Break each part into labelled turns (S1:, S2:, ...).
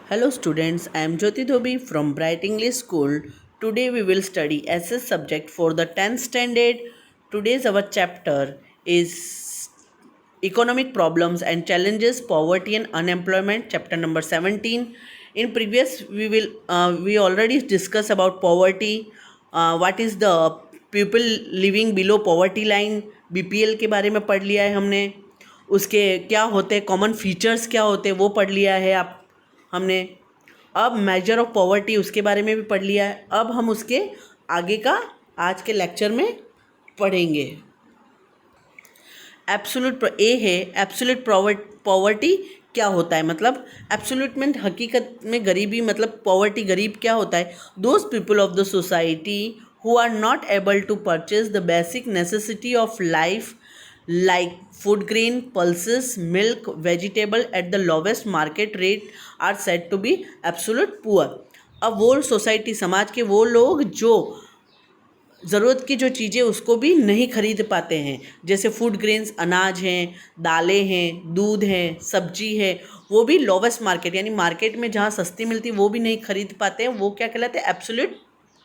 S1: Hello students, I am Jyoti Dhobi from Bright English School. Today we will study SS subject for the 10th standard. Today's our chapter is Economic Problems and Challenges, Poverty and Unemployment, chapter number 17. In previous we already discussed about poverty, what is the people living below poverty line, BPL के बारे में पढ़ लिया है हमने. उसके क्या होते हैं, कॉमन फीचर्स क्या होते हैं वो पढ़ लिया है हमने. अब मेजर ऑफ पॉवर्टी उसके बारे में भी पढ़ लिया है. अब हम उसके आगे का आज के लेक्चर में पढ़ेंगे. एब्सोल्यूट ए है एब्सोल्यूट पॉवर्टी क्या होता है, मतलब एब्सोल्यूट मीन हकीकत में गरीबी, मतलब पॉवर्टी गरीब क्या होता है. Those people of the society who are not able to purchase the basic necessity of life like food grain, pulses, milk, vegetable at the lowest market rate are said to be absolute poor. अब वो society, समाज के वो लोग जो ज़रूरत की जो चीज़ें उसको भी नहीं खरीद पाते हैं, जैसे फूड ग्रेन्स, अनाज हैं, दालें हैं, दूध है, सब्जी है, वो भी लोवेस्ट मार्केट यानी मार्केट में जहाँ सस्ती मिलती वो भी नहीं खरीद पाते हैं, वो क्या कहलाते हैं, एब्सोल्यूट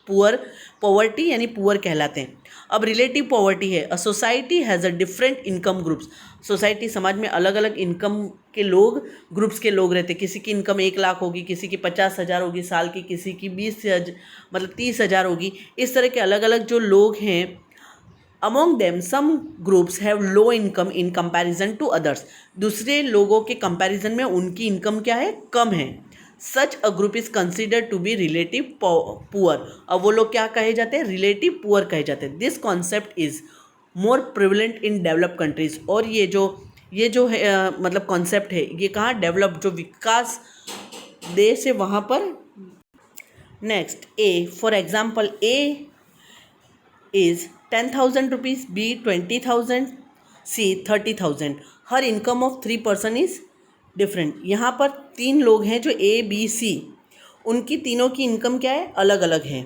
S1: पुअर पॉवर्टी यानी पुअर कहलाते हैं. अब रिलेटिव पॉवर्टी है, a society has a different income groups. Society, समाज में अलग अलग इनकम के लोग, ग्रुप्स के लोग रहते हैं. किसी की इनकम 1 लाख होगी, किसी की 50,000 होगी साल की, किसी की 20,000 मतलब 30,000 होगी. इस तरह के अलग अलग जो लोग हैं, among them some groups have low income in comparison to others. दूसरे लोगों के कंपैरिजन में उनकी इनकम क्या है, कम है. Such a group is considered to be relative poor. अब वो लोग क्या कहे जाते हैं, रिलेटिव पुअर कहे जाते हैं. This concept is more prevalent in developed countries. और ये जो है मतलब कॉन्सेप्ट है, ये कहाँ, डेवलप, जो विकास देश है वहाँ पर. Next a, for example a is 10,000 rupees, b 20,000, c 30,000. हर income of 3 person is different. यहाँ पर 3 लोग हैं जो ए बी सी, उनकी तीनों की इनकम क्या है, अलग अलग है.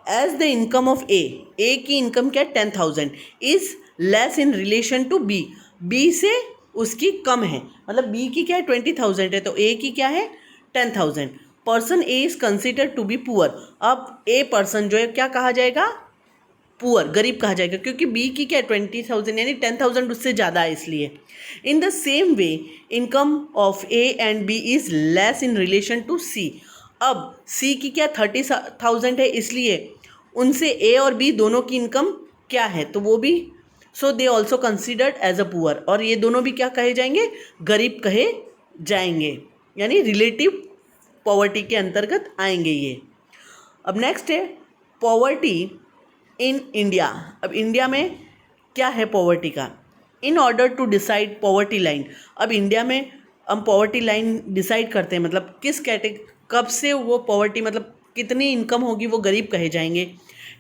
S1: As the income of a की इनकम क्या है, 10,000, is less in relation to b. B से उसकी कम है, मतलब बी की क्या है 20,000 है तो ए की क्या है 10,000. Person a is considered to be poor. अब ए पर्सन जो है क्या कहा जाएगा, पुअर, गरीब कहा जाएगा, क्योंकि बी की क्या 20,000 यानी 10,000 उससे ज़्यादा है इसलिए. In the same way income of A and B is less in relation to C. अब सी की क्या 30,000 है, इसलिए उनसे ए और बी दोनों की इनकम क्या है, तो वो भी, so they also considered as a poor. और ये दोनों भी क्या कहे जाएंगे, गरीब कहे जाएंगे, यानी रिलेटिव पॉवर्टी के अंतर्गत आएंगे ये. अब नेक्स्ट है पॉवर्टी इन इंडिया. अब इंडिया में क्या है पॉवर्टी का. In order to decide poverty line. अब इंडिया में हम पॉवर्टी लाइन डिसाइड करते हैं, मतलब किस कब से वो पॉवर्टी, मतलब कितनी इनकम होगी वो गरीब कहे जाएंगे.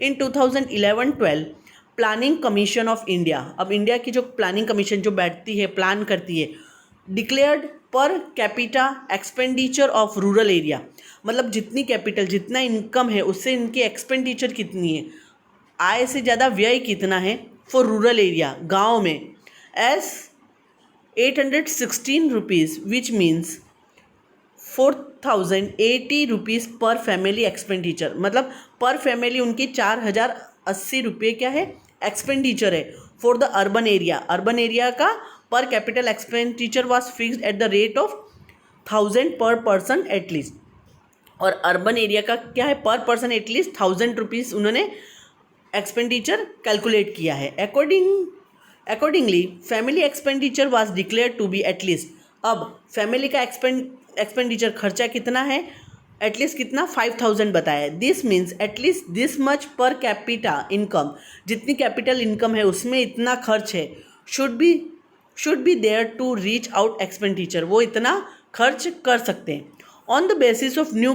S1: इन 2011-12 प्लानिंग कमीशन ऑफ इंडिया. अब इंडिया की जो प्लानिंग कमीशन जो बैठती है, प्लान करती है, declared per capita expenditure of rural area. मतलब जितनी कैपिटल, जितना इनकम है उससे इनकी एक्सपेंडिचर कितनी है, आय से ज़्यादा व्यय कितना है फॉर रूरल एरिया, गाँव में, as 816 rupees, which means 4,080 rupees per family expenditure. मतलब पर फैमिली उनकी 4,080 रुपये क्या है, एक्सपेंडिचर है. For the urban area, urban area का per capital expenditure was fixed at the rate of 1,000 per person at least. और अर्बन एरिया का क्या है, पर पर्सन एटलीस्ट 1,000 रुपीज़ उन्होंने एक्सपेंडिचर कैलकुलेट किया है. Accordingly family expenditure was declared to be at least. अब family का एक्सपेंडिचर खर्चा कितना है, एटलीस्ट कितना, 5,000 बताया. This means at least this much per capita income, जितनी कैपिटल इनकम है उसमें इतना खर्च है, should be there to reach out expenditure, वो इतना खर्च कर सकते हैं. On the basis of new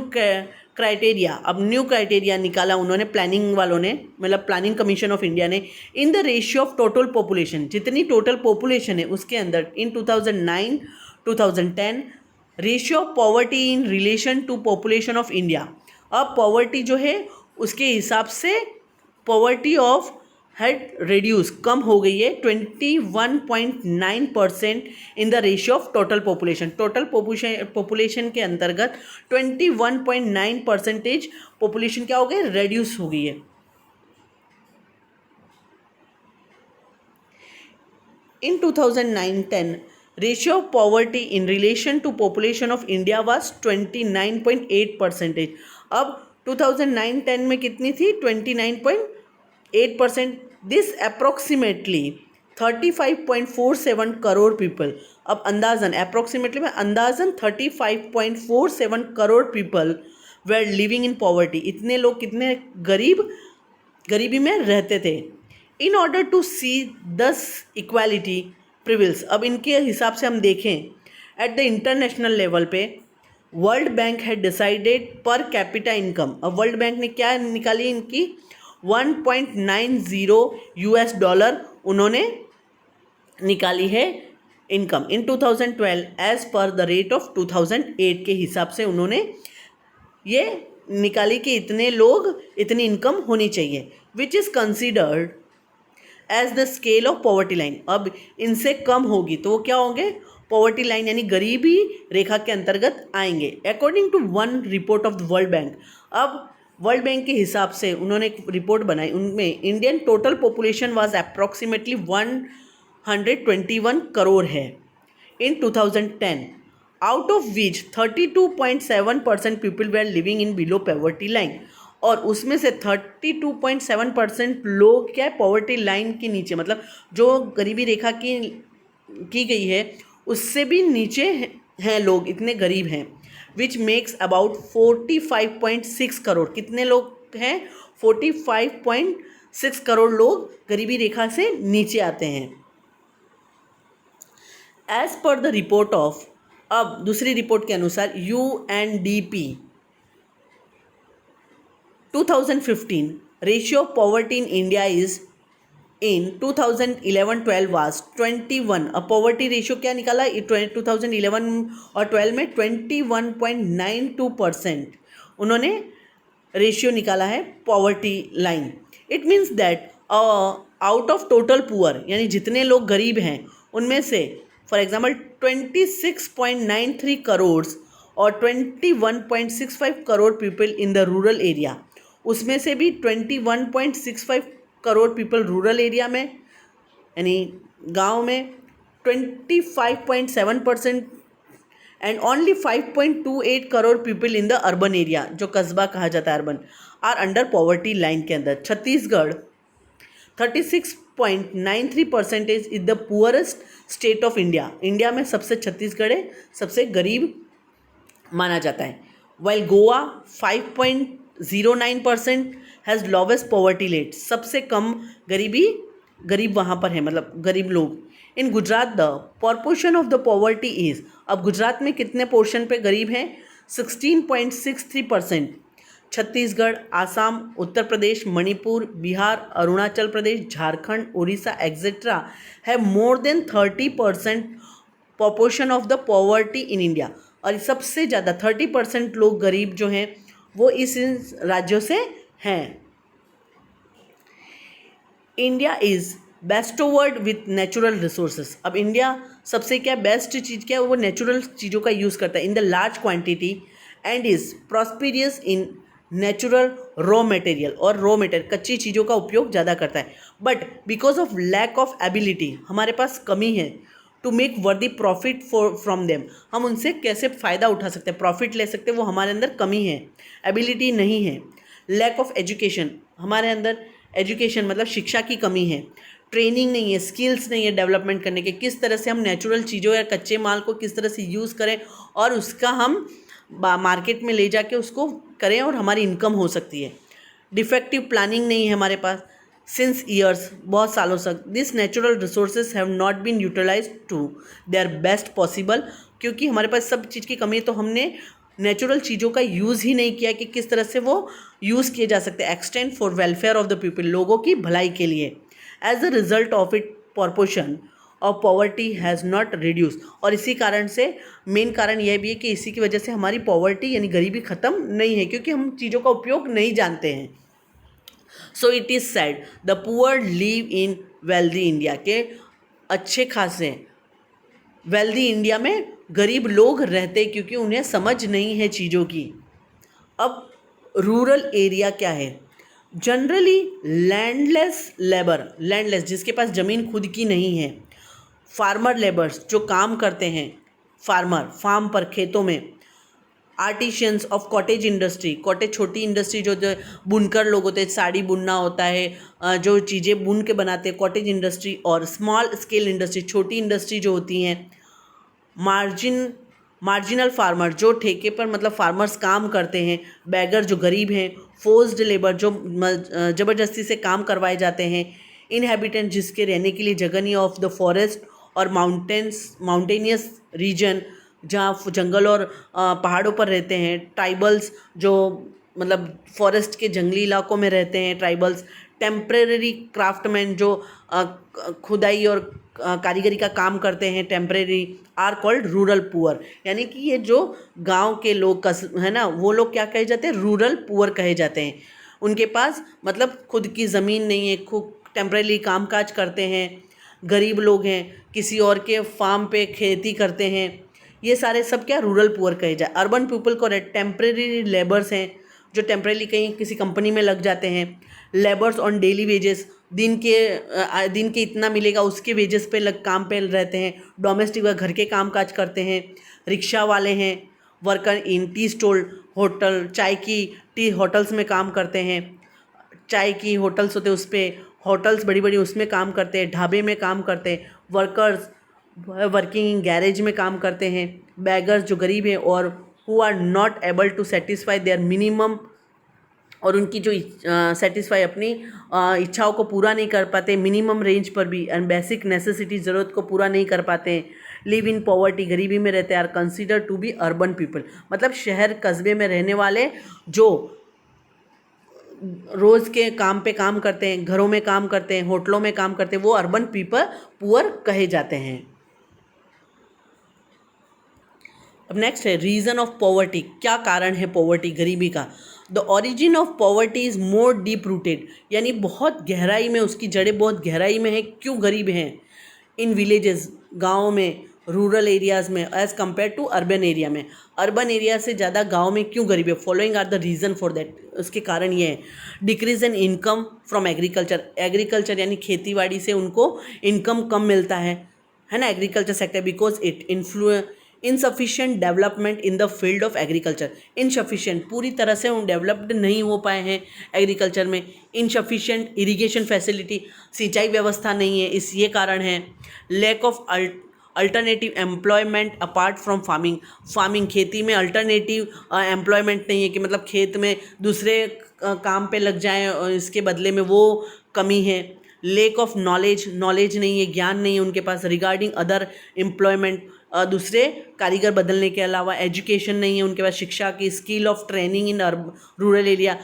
S1: criteria. अब न्यू क्राइटेरिया निकाला उन्होंने, प्लानिंग वालों ने, मतलब प्लानिंग कमीशन ऑफ इंडिया ने. In the ratio of total population, जितनी टोटल पॉपुलेशन है उसके अंदर, in 2009-2010 ratio of poverty in relation to population of India. अब पॉवर्टी जो है उसके हिसाब से पॉवर्टी ऑफ हैड रिड्यूस, कम हो गई है 21.9% in the ratio of total population. Total population के अंतर्गत 21.9% पॉपुलेशन क्या हो गई, रिड्यूस हो गई है। In 2009-10, ratio of poverty in relation to population of India was 29.8%. अब 2009-10 में कितनी थी, 29.8%। This approximately 35.47 crore people. अब अंदाजन, अप्रोक्सीमेटली में अंदाजन 35.47 crore people were living in poverty. इतने लोग कितने गरीबी में रहते थे। इन ऑर्डर टू सी दस इक्वालिटी प्रिविल्स, अब इनके हिसाब से हम देखें एट द इंटरनेशनल लेवल पे, वर्ल्ड बैंक हैड डिसाइडेड पर कैपिटा इनकम। अब वर्ल्ड बैंक ने क्या निकाली, इनकी 1.90 US डॉलर उन्होंने निकाली है income in 2012 as per the rate of 2008 के हिसाब से उन्होंने ये निकाली कि इतने लोग, इतनी इनकम होनी चाहिए, which is considered as the scale of poverty line. अब इनसे कम होगी तो वो क्या होंगे, पॉवर्टी लाइन यानी गरीबी रेखा के अंतर्गत आएंगे। According to one report of the World Bank, अब वर्ल्ड बैंक के हिसाब से उन्होंने एक रिपोर्ट बनाई, उनमें Indian total population was approximately 121 crore है in 2010, out of which 32.7% people were living in below poverty line. और उसमें से 32.7% लोग क्या है, पॉवर्टी लाइन के नीचे, मतलब जो गरीबी रेखा की गई है उससे भी नीचे हैं लोग, इतने गरीब हैं। Which makes about 45.6 crore. कितने लोग हैं, 45.6 करोड़ लोग गरीबी रेखा से नीचे आते हैं। As per the report of, अब दूसरी रिपोर्ट के अनुसार UNDP 2015 ratio of poverty in India is in 2011-12 was 21। अब पॉवर्टी रेशियो क्या निकाला 2011 और 12 में 21.92% उन्होंने रेशियो निकाला है poverty line. It means that out of total poor, यानी जितने लोग गरीब हैं उनमें से फॉर एग्जाम्पल 26.93 करोड़ और 21.65 crore people in the rural area, उसमें से भी 21.65 करोड़ पीपल रूरल एरिया में यानी गांव में, 25.7% and only 5.28 crore people in the urban area, जो कस्बा कहा जाता है urban, are under poverty line के अंदर। Chhattisgarh 36.93% is the poorest state of India. India में सबसे छत्तीसगढ़ है सबसे गरीब माना जाता है। While Goa 5.09% has lowest poverty rate, सबसे कम गरीब वहाँ पर है, मतलब गरीब लोग। In Gujarat the proportion of the poverty is, अब गुजरात में कितने पोर्शन पे गरीब हैं, 16.63%। Chhattisgarh, Assam, Uttar Pradesh, Manipur, Bihar, Arunachal Pradesh, Jharkhand, Orissa etcetera have more than 30% proportion of the poverty in India. और सबसे ज़्यादा 30% लोग गरीब जो हैं वो इस राज्यों से हैं। India is bestowed with natural resources. अब इंडिया सबसे क्या बेस्ट चीज़ क्या है, वो नेचुरल चीज़ों का यूज़ करता है in the large quantity and is prosperous in natural raw material, और रॉ मटेरियल कच्ची चीज़ों का उपयोग ज़्यादा करता है। But because of lack of ability, हमारे पास कमी है to make worthy profit from them, हम उनसे कैसे फ़ायदा उठा सकते हैं, प्रॉफिट ले सकते हैं, वो हमारे अंदर कमी है, एबिलिटी नहीं है। लैक ऑफ एजुकेशन, हमारे अंदर एजुकेशन मतलब शिक्षा की कमी है, ट्रेनिंग नहीं है, स्किल्स नहीं है डेवलपमेंट करने के, किस तरह से हम नेचुरल चीज़ों या कच्चे माल को किस तरह से यूज़ करें और उसका हम मार्केट में ले जाके उसको करें और हमारी इनकम हो सकती है। डिफेक्टिव प्लानिंग नहीं है हमारे पास सिंस ईयर्स, बहुत सालों तक। This natural resources have not been utilize to their best possible, क्योंकि हमारे पास सब चीज़ की कमी है तो हमने नेचुरल चीज़ों का यूज़ ही नहीं किया कि किस तरह से वो यूज़ किए जा सकते हैं extend for welfare of the people, लोगों की भलाई के लिए। As a result of it proportion of poverty has not reduce, और इसी कारण से मेन कारण यह भी है कि इसी की वजह से हमारी पॉवर्टी यानी गरीबी ख़त्म नहीं है, क्योंकि हम चीज़ों का उपयोग नहीं जानते हैं। So it is sad the poor live in wealthy India, के अच्छे खासे वेल्दी इंडिया में गरीब लोग रहते क्योंकि उन्हें समझ नहीं है चीज़ों की। अब रूरल एरिया क्या है? जनरली लैंडलेस लेबर, लैंडलेस जिसके पास ज़मीन खुद की नहीं है, फार्मर लेबर्स जो काम करते हैं, फार्मर फार्म पर खेतों में, artisans of cottage industry, cottage छोटी इंडस्ट्री जो जो बुनकर लोग होते हैं, साड़ी बुनना होता है, जो चीज़ें बुन के बनाते हैं, कॉटेज इंडस्ट्री, और स्मॉल स्केल इंडस्ट्री छोटी इंडस्ट्री जो होती हैं, मार्जिनल फार्मर जो ठेके पर मतलब फार्मर्स काम करते हैं, बैगर जो गरीब हैं, फोर्स्ड लेबर जो ज़बरदस्ती से काम करवाए जाते हैं, इनहेबिटेंट जिसके रहने के लिए जगह नहीं, ऑफ द फॉरेस्ट और माउंटेनियस रीजन जहाँ जंगल और पहाड़ों पर रहते हैं, ट्राइबल्स जो मतलब फॉरेस्ट के जंगली इलाकों में रहते हैं, ट्राइबल्स, टेम्परेरी क्राफ्टमैन जो खुदाई और कारीगरी का काम करते हैं, temporary, are called rural poor. यानी कि ये जो गांव के लोग है ना, वो लोग क्या कहे जाते हैं? रूरल पुअर कहे जाते हैं। उनके पास मतलब खुद की ज़मीन नहीं है, खुद टेम्परेरी काम काज करते हैं, गरीब लोग हैं, किसी और के फार्म पे खेती करते हैं, ये सारे सब क्या रूरल पुअर कहे जाए। अर्बन पीपल को टेम्परेरी लेबर्स हैं जो टेम्परेरी कहीं किसी कंपनी में लग जाते हैं, लेबर्स ऑन डेली वेजेस, दिन के इतना मिलेगा उसके वेजेस पे काम पे रहते हैं, डोमेस्टिक व घर के काम काज करते हैं, रिक्शा वाले हैं, worker in tea stall, hotel चाय की टी होटल्स में काम करते हैं, चाय की होटल्स होते हैं उस पर, होटल्स बड़ी बड़ी उसमें काम करते हैं, ढाबे में काम करते हैं, वर्कर्स वर्किंग इन गैरेज में काम करते हैं, बैगर्स जो गरीब हैं और who are not able to satisfy their minimum, और उनकी जो सेटिस्फाई अपनी इच्छाओं को पूरा नहीं कर पाते मिनिमम रेंज पर भी, एंड बेसिक नेसेसिटी ज़रूरत को पूरा नहीं कर पाते हैं, लिव इन पॉवर्टी गरीबी में रहते हैं, are consider to be urban people, मतलब शहर कस्बे में रहने वाले जो रोज़ के काम पे काम करते हैं, घरों में काम करते हैं, होटलों में काम करते हैं, वो अर्बन पीपल पुअर कहे जाते हैं। अब नेक्स्ट है रीज़न ऑफ पॉवर्टी, क्या कारण है पॉवर्टी गरीबी का? The origin of poverty is more deep rooted, यानी बहुत गहराई में उसकी जड़ें बहुत गहराई में है। क्यों गरीब हैं? इन विलेजेस, गाँव में, रूरल एरियाज़ में, as compare to urban area में, अर्बन एरिया से ज़्यादा गाँव में क्यों गरीब है? Following are the reason for that, उसके कारण ये है। Decrease in income from agriculture, agriculture यानी खेतीबाड़ी से उनको इनकम कम मिलता है ना, agriculture sector, because it insufficient development in the field of agriculture, insufficient पूरी तरह से वो डेवलप्ड नहीं हो पाए हैं एग्रीकल्चर में, इनसफिशिएंट इरिगेशन फैसिलिटी, सिंचाई व्यवस्था नहीं है, इस ये कारण है। Lack of alternative employment apart from farming, खेती में अल्टरनेटिव एम्प्लॉयमेंट नहीं है कि मतलब खेत में दूसरे काम पे लग जाएं और इसके बदले में, वो कमी है। लेक ऑफ नॉलेज नहीं है, ज्ञान नहीं है उनके पास, रिगार्डिंग अदर एम्प्लॉयमेंट, दूसरे कारीगर बदलने के अलावा, एजुकेशन नहीं है उनके पास, शिक्षा की skill of training in rural area,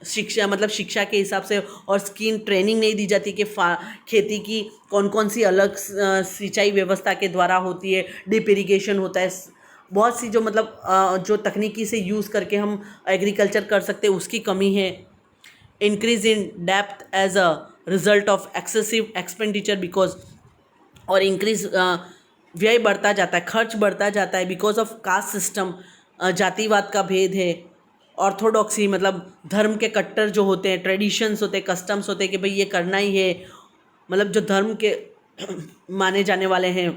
S1: शिक्षा मतलब शिक्षा के हिसाब से और स्किल ट्रेनिंग नहीं दी जाती कि खेती की कौन कौन सी अलग सिंचाई व्यवस्था के द्वारा होती है, डिप इरिगेशन होता है, बहुत सी जो मतलब जो तकनीकी से यूज़ करके हम एग्रीकल्चर कर सकते हैं उसकी कमी है। इंक्रीज इन डेप्थ as a result of excessive expenditure because, और इंक्रीज व्यय बढ़ता जाता है, खर्च बढ़ता जाता है, बिकॉज ऑफ कास्ट सिस्टम, जातिवाद का भेद है। ऑर्थोडॉक्सी मतलब धर्म के कट्टर जो होते हैं, ट्रेडिशंस होते हैं, कस्टम्स होते हैं कि भाई ये करना ही है, मतलब जो धर्म के माने जाने वाले हैं।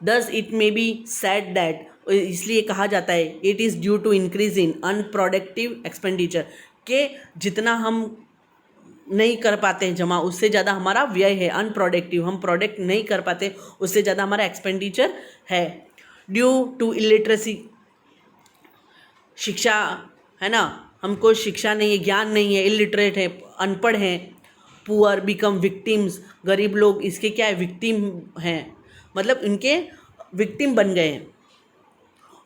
S1: Thus it may be said that, इसलिए कहा जाता है it is due to increase in unproductive expenditure, के जितना हम नहीं कर पाते हैं जमा, उससे ज़्यादा हमारा व्यय है, अनप्रोडक्टिव, हम प्रोडक्ट नहीं कर पाते, उससे ज़्यादा हमारा एक्सपेंडिचर है। ड्यू टू इलिटरेसी, शिक्षा है ना, हमको शिक्षा नहीं है, ज्ञान नहीं है, इलिटरेट है, अनपढ़ हैं। पुअर बिकम विक्टिम्स, गरीब लोग इसके क्या है? विक्टिम हैं, मतलब इनके विक्टिम बन गए हैं।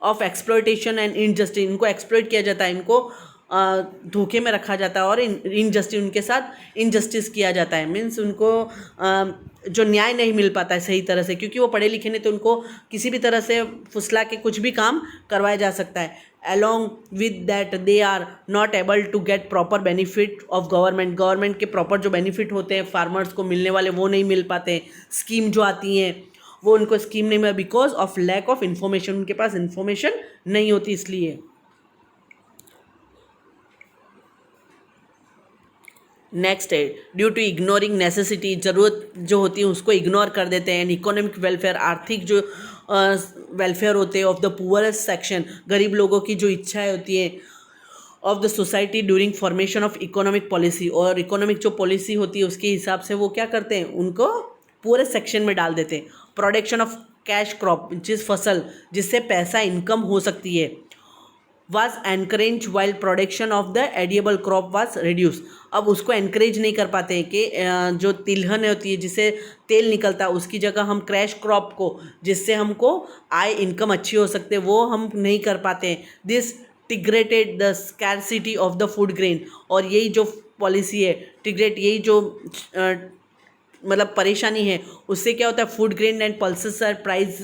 S1: ऑफ एक्सप्लॉयटेशन एंड इनजस्टिस, इनको एक्सप्लॉयट किया जाता है, इनको धोखे में रखा जाता है और इनजस्टिस, उनके साथ इनजस्टिस किया जाता है, मीन्स उनको जो न्याय नहीं मिल पाता है सही तरह से, क्योंकि वो पढ़े लिखे नहीं, तो उनको किसी भी तरह से फुसला के कुछ भी काम करवाया जा सकता है। along with that they are not able to get proper benefit of government के प्रॉपर जो बेनिफिट होते हैं फार्मर्स को मिलने वाले वो नहीं मिल पाते। स्कीम जो आती हैं वो उनको स्कीम नहीं मिला because of lack of information, उनके पास इन्फॉर्मेशन नहीं होती इसलिए। नेक्स्ट है ड्यू टू इग्नोरिंग नेसेसिटी, ज़रूरत जो होती है उसको इग्नोर कर देते हैं। इकोनॉमिक वेलफेयर, आर्थिक जो वेलफेयर होते हैं ऑफ द पुअरेस्ट सेक्शन, गरीब लोगों की जो इच्छाएं होती हैं of the society during formation of economic policy, और इकोनॉमिक जो पॉलिसी होती है उसके हिसाब से वो क्या करते हैं, उनको पूरे सेक्शन में डाल देते हैं। प्रोडक्शन ऑफ कैश क्रॉप, जिस फसल जिससे पैसा इनकम हो सकती है, was encouraged while production of the edible crop was reduced। अब उसको encourage नहीं कर पाते हैं कि जो तिलहन होती है जिससे तेल निकलता है उसकी जगह हम क्रैश क्रॉप को, जिससे हमको आय इनकम अच्छी हो सकते हैं, वो हम नहीं कर पाते हैं। This integrated the scarcity of the food grain, और यही जो पॉलिसी है टिग्रेट, यही जो मतलब परेशानी है उससे क्या होता है, food grain and pulses are price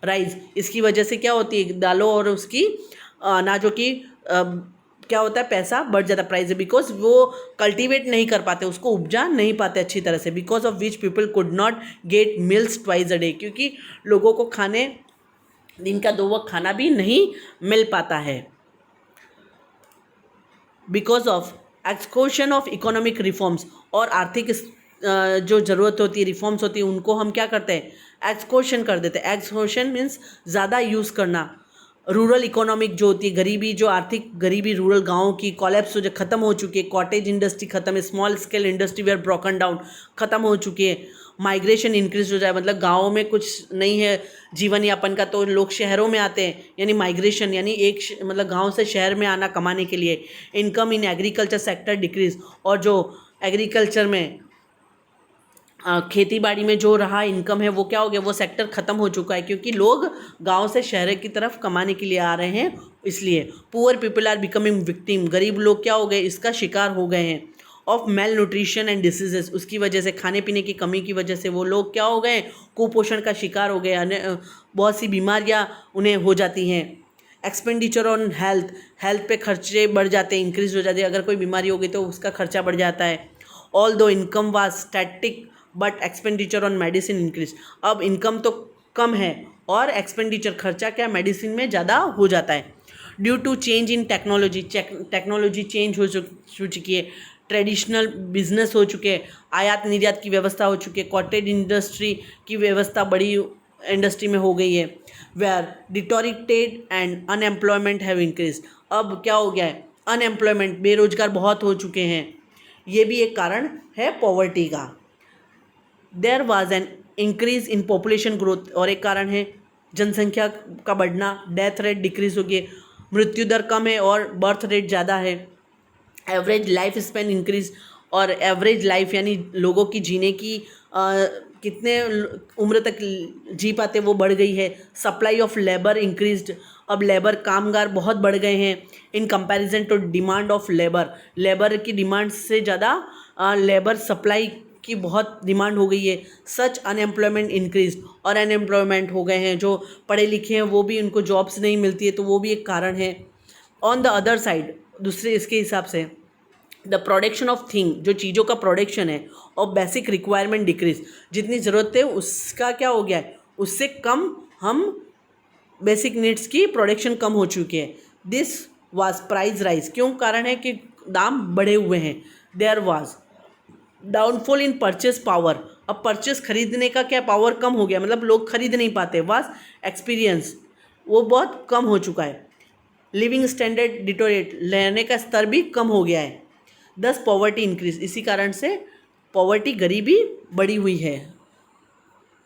S1: rise. इसकी वजह से क्या होती है, दालों और उसकी अनाजों की क्या होता है, पैसा बढ़ जाता है, प्राइस, बिकॉज वो कल्टीवेट नहीं कर पाते, उसको उपजा नहीं पाते अच्छी तरह से। Because of which people could not gate meals twice a day, क्योंकि लोगों को खाने दिन का 2 वक्त खाना भी नहीं मिल पाता है। Because of exclusion of economic reforms, और आर्थिक जो ज़रूरत होती है, रिफॉर्म्स होती है, उनको हम क्या करते हैं, एक्सक्लूशन कर देते हैं। एक्सक्लूशन मीन्स ज़्यादा यूज़ करना। रूरल इकोनॉमिक जो होती है, गरीबी, जो आर्थिक गरीबी रूरल गाँव की कॉलेप्स हो, जो ख़त्म हो चुकी है। कॉटेज इंडस्ट्री ख़त्म है, small scale industry were broken down, ख़त्म हो चुकी है। माइग्रेशन इंक्रीज हो जाए, मतलब गाँव में कुछ नहीं है जीवन यापन का तो लोग शहरों में आते हैं, यानी माइग्रेशन, यानी एक मतलब गाँव से शहर में आना कमाने के लिए। Income in agriculture sector decrease, और जो एग्रीकल्चर में खेती बाड़ी में जो रहा इनकम है वो क्या हो गया, वो सेक्टर ख़त्म हो चुका है, क्योंकि लोग गांव से शहर की तरफ कमाने के लिए आ रहे हैं इसलिए। Poor people are becoming victim, गरीब लोग क्या हो गए, इसका शिकार हो गए हैं। Of male nutrition and diseases, उसकी वजह से, खाने पीने की कमी की वजह से वो लोग क्या हो गए, कुपोषण का शिकार हो गए, बहुत सी बीमारियाँ उन्हें हो जाती हैं। एक्सपेंडिचर ऑन हेल्थ, हेल्थ पे खर्चे बढ़ जाते हैं, इंक्रीज हो जाते हैं, अगर कोई बीमारी हो गई तो उसका खर्चा बढ़ जाता है। ऑल दो income was static but expenditure on medicine increase, अब इनकम तो कम है और एक्सपेंडिचर, खर्चा क्या, मेडिसिन में ज़्यादा हो जाता है। Due to change in technology, technology change हो चुकी है, ट्रेडिशनल बिजनेस हो चुके हैं, आयात निर्यात की व्यवस्था हो चुकी है, कॉटेज इंडस्ट्री की व्यवस्था बड़ी इंडस्ट्री में हो गई है। Where deteriorated and unemployment have increase, अब क्या हो गया है, अनएम्प्लॉयमेंट, बेरोजगार बहुत हो चुके हैं, ये भी एक कारण है पॉवर्टी का। There was an increase in population growth, और एक कारण है जनसंख्या का बढ़ना। डेथ रेट डिक्रीज हो गई, मृत्यु दर कम है और बर्थ रेट ज़्यादा है। एवरेज लाइफ स्पेन इंक्रीज, और एवरेज लाइफ यानी लोगों की जीने की कितने उम्र तक जी पाते वो बढ़ गई है। सप्लाई ऑफ लेबर इंक्रीज्ड, अब लेबर कामगार बहुत बढ़ गए हैं in comparison to demand of labour, labour की डिमांड से ज़्यादा लेबर सप्लाई की बहुत डिमांड हो गई है। सच अनएम्प्लॉयमेंट इंक्रीज, और अनएम्प्लॉयमेंट हो गए हैं, जो पढ़े लिखे हैं वो भी, उनको जॉब्स नहीं मिलती है, तो वो भी एक कारण है। ऑन द अदर साइड, दूसरे इसके हिसाब से, द प्रोडक्शन ऑफ थिंग, जो चीज़ों का प्रोडक्शन है, और बेसिक रिक्वायरमेंट डिक्रीज, जितनी ज़रूरत है उसका क्या हो गया है, उससे कम हम बेसिक नीड्स की प्रोडक्शन कम हो चुकी है। दिस वाज प्राइस राइज, क्यों कारण है कि दाम बढ़े हुए हैं। There was downfall in purchase power, अब परचेस खरीदने का क्या पावर कम हो गया, मतलब लोग खरीद नहीं पाते। वाज एक्सपीरियंस, वो बहुत कम हो चुका है। लिविंग स्टैंडर्ड डिटोरेट, रहने का स्तर भी कम हो गया है। दस पॉवर्टी इंक्रीज, इसी कारण से पॉवर्टी, गरीबी बढ़ी हुई है।